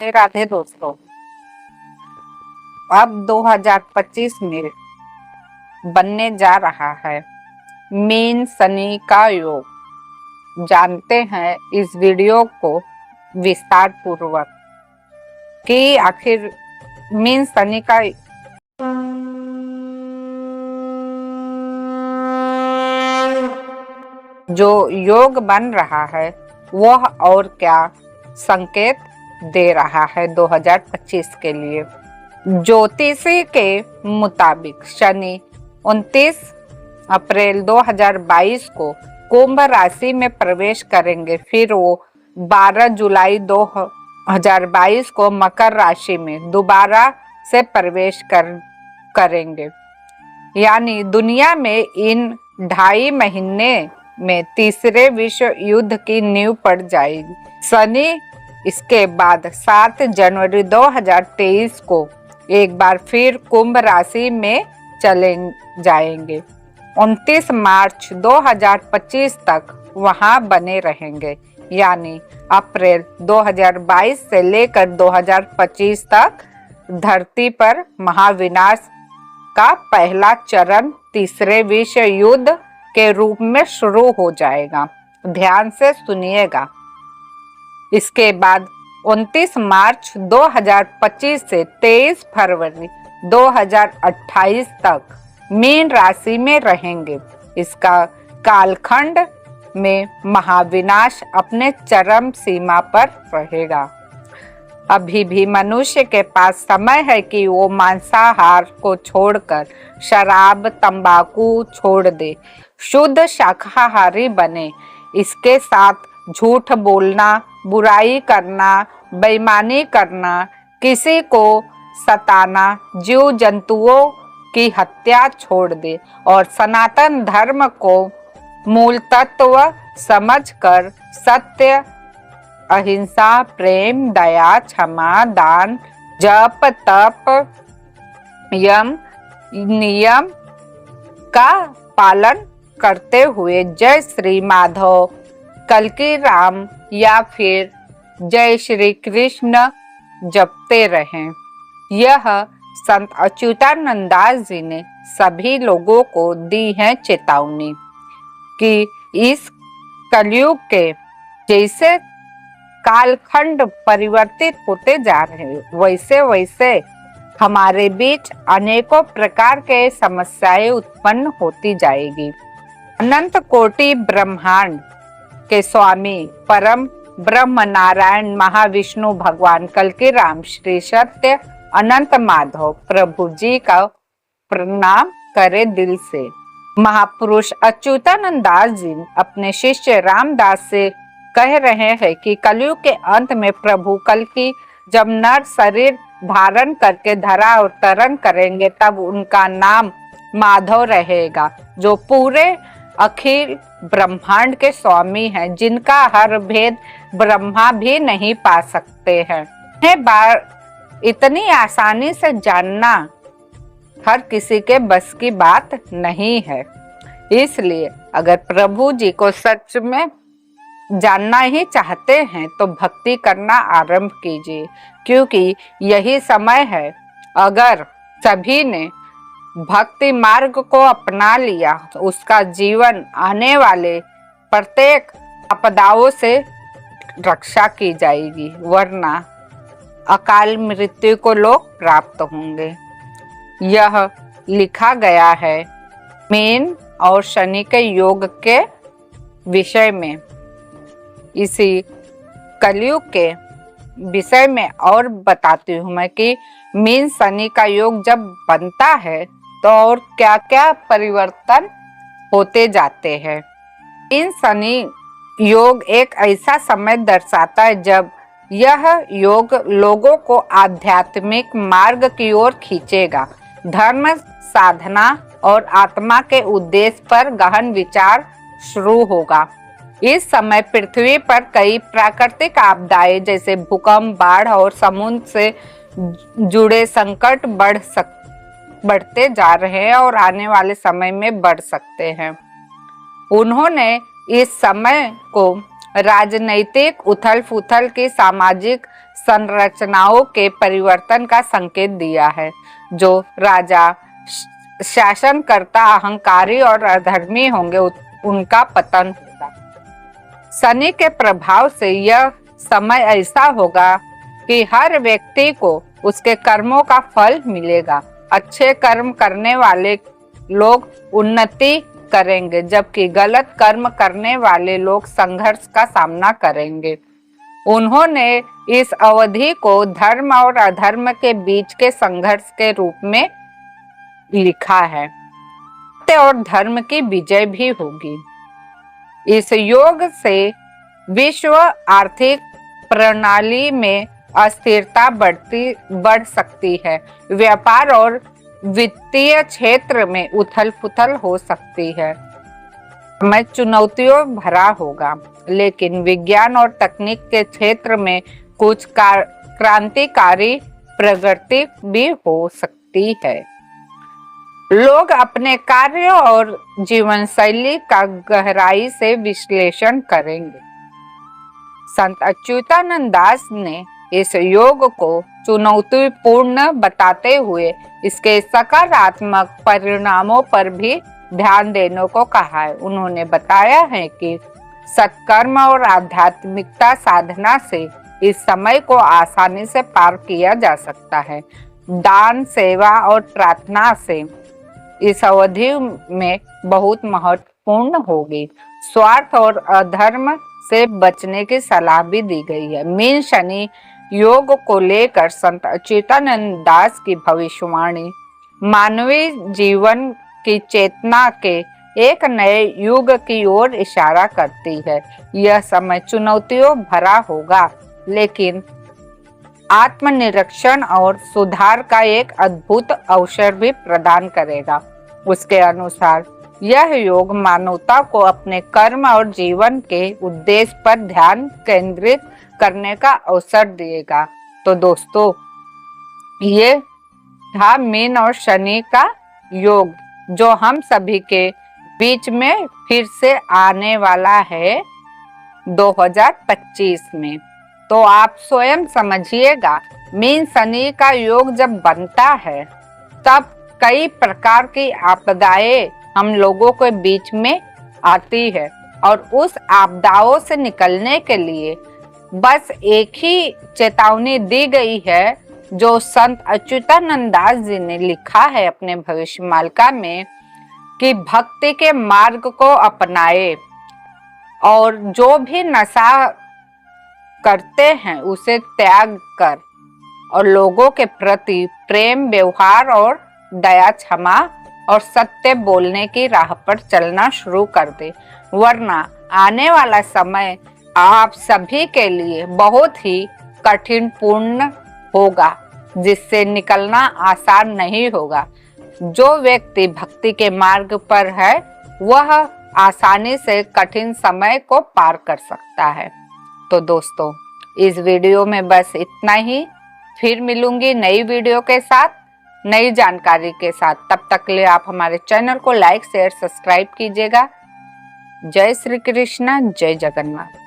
राधे राधे दोस्तों। अब 2025 में बनने जा रहा है मीन शनि का योग। जानते हैं इस वीडियो को विस्तार पूर्वक कि आखिर मीन शनि का जो योग बन रहा है वह और क्या संकेत दे रहा है 2025 के लिए। ज्योतिषी के मुताबिक शनि 29 अप्रैल 2022 को कुंभ राशि में प्रवेश करेंगे, फिर वो 12 जुलाई 2022 को मकर राशि में दोबारा से प्रवेश करेंगे। यानी दुनिया में इन 2.5 महीने में तीसरे विश्व युद्ध की नींव पड़ जाएगी। शनि इसके बाद 7 जनवरी 2023 को एक बार फिर कुंभ राशि में चले जाएंगे। 29 मार्च 2025 तक वहां बने रहेंगे, यानी अप्रैल 2022 से लेकर 2025 तक धरती पर महाविनाश का पहला चरण तीसरे विश्व युद्ध के रूप में शुरू हो जाएगा। ध्यान से सुनिएगा। इसके बाद 29 मार्च 2025 से 23 फरवरी 2028 तक मीन राशि में रहेंगे। इसका कालखंड में महाविनाश अपने चरम सीमा पर रहेगा। अभी भी मनुष्य के पास समय है कि वो मांसाहार को छोड़कर शराब तंबाकू छोड़ दे, शुद्ध शाकाहारी बने। इसके साथ झूठ बोलना, बुराई करना, बेईमानी करना, किसी को सताना, जीव जंतुओं की हत्या छोड़ दे और सनातन धर्म को मूल तत्व समझकर सत्य, अहिंसा, प्रेम, दया, क्षमा, दान, जप, तप, यम, नियम का पालन करते हुए जय श्री माधव, कल्कि राम या फिर जय श्री कृष्ण जपते रहें। यह संत अच्युतानंद दास जी ने सभी लोगों को दी है चेतावनी कि इस कलयुग के जैसे कालखंड परिवर्तित होते जा रहे हैं, वैसे वैसे हमारे बीच अनेकों प्रकार के समस्याएं उत्पन्न होती जाएगी। अनंत कोटि ब्रह्मांड के स्वामी परम ब्रह्म नारायण महाविष्णु भगवान कल्कि राम श्री सत्य अनंत माधव प्रभु जी का प्रणाम करे दिल से। महापुरुष अच्युतानंद दास जी अपने शिष्य रामदास से कह रहे हैं कि कलयुग के अंत में प्रभु कल्कि जब नर शरीर धारण करके धरा अवतरण करेंगे, तब उनका नाम माधव रहेगा, जो पूरे अखिल ब्रह्मांड के स्वामी हैं, जिनका हर भेद ब्रह्मा भी नहीं पा सकते हैं। इतनी आसानी से जानना हर किसी के बस की बात नहीं है। इसलिए अगर प्रभु जी को सच में जानना ही चाहते हैं तो भक्ति करना आरंभ कीजिए, क्योंकि यही समय है। अगर सभी ने भक्ति मार्ग को अपना लिया तो उसका जीवन आने वाले प्रत्येक आपदाओं से रक्षा की जाएगी, वरना अकाल मृत्यु को लोग प्राप्त होंगे। यह लिखा गया है मीन और शनि के योग के विषय में। इसी कलयुग के विषय में और बताती हूँ मैं कि मीन शनि का योग जब बनता है तो और क्या क्या परिवर्तन होते जाते हैं। मीन शनि योग एक ऐसा समय दर्शाता है जब यह योग लोगों को आध्यात्मिक मार्ग की ओर खींचेगा, धर्म साधना और आत्मा के उद्देश्य पर गहन विचार शुरू होगा। इस समय पृथ्वी पर कई प्राकृतिक आपदाएं जैसे भूकंप, बाढ़ और समुद्र से जुड़े संकट बढ़ते जा रहे हैं और आने वाले समय में बढ़ सकते हैं। उन्होंने इस समय को राजनैतिक उथल-पुथल की, सामाजिक संरचनाओं के परिवर्तन का संकेत दिया है। जो राजा शासनकर्ता अहंकारी और अधर्मी होंगे उनका पतन होगा। शनि के प्रभाव से यह समय ऐसा होगा कि हर व्यक्ति को उसके कर्मों का फल मिलेगा। अच्छे कर्म करने वाले लोग उन्नति करेंगे, जबकि गलत कर्म करने वाले लोग संघर्ष का सामना करेंगे। उन्होंने इस अवधि को धर्म और अधर्म के बीच के संघर्ष के रूप में लिखा है। सत्य और धर्म की विजय भी होगी। इस योग से विश्व आर्थिक प्रणाली में अस्थिरता बढ़ सकती है। व्यापार और वित्तीय क्षेत्र में उथल-पुथल हो सकती है। मैं चुनौतियों भरा होगा, लेकिन विज्ञान और तकनीक के क्षेत्र में कुछ क्रांतिकारी प्रगति भी हो सकती है। लोग अपने कार्य और जीवन शैली का गहराई से विश्लेषण करेंगे। संत अच्युतानंद दास ने इस योग को चुनौतीपूर्ण बताते हुए इसके सकारात्मक परिणामों पर भी ध्यान देने को कहा है। उन्होंने बताया है कि सत्कर्म और आध्यात्मिकता साधना से इस समय को आसानी से पार किया जा सकता है। दान, सेवा और प्रार्थना से इस अवधि में बहुत महत्वपूर्ण होगी। स्वार्थ और अधर्म से बचने की सलाह भी दी गई है। मीन शनि योग को लेकर संत अच्युतानंद दास की भविष्यवाणी मानवीय जीवन की चेतना के एक नए युग की ओर इशारा करती है। यह समय चुनौतियों भरा होगा, लेकिन आत्मनिरीक्षण और सुधार का एक अद्भुत अवसर भी प्रदान करेगा। उसके अनुसार यह योग मानवता को अपने कर्म और जीवन के उद्देश्य पर ध्यान केंद्रित करने का अवसर देगा। तो दोस्तों, ये था मीन और शनि का योग, जो हम सभी के बीच में फिर से आने वाला है 2025 में। तो आप स्वयं समझिएगा, मीन शनि का योग जब बनता है तब कई प्रकार की आपदाएं हम लोगों के बीच में आती है, और उस आपदाओं से निकलने के लिए बस एक ही चेतावनी दी गई है, जो संत अच्युतानंद दास जी ने लिखा है अपने भविष्यमालिका में, कि भक्ति के मार्ग को अपनाए और जो भी नशा करते हैं उसे त्याग कर और लोगों के प्रति प्रेम, व्यवहार और दया, क्षमा और सत्य बोलने की राह पर चलना शुरू कर दे, वरना आने वाला समय आप सभी के लिए बहुत ही कठिन पूर्ण होगा, जिससे निकलना आसान नहीं होगा। जो व्यक्ति भक्ति के मार्ग पर है वह आसानी से कठिन समय को पार कर सकता है। तो दोस्तों, इस वीडियो में बस इतना ही। फिर मिलूंगी नई वीडियो के साथ, नई जानकारी के साथ। तब तक के लिए आप हमारे चैनल को लाइक, शेयर, सब्सक्राइब कीजिएगा। जय श्री कृष्ण, जय जगन्नाथ।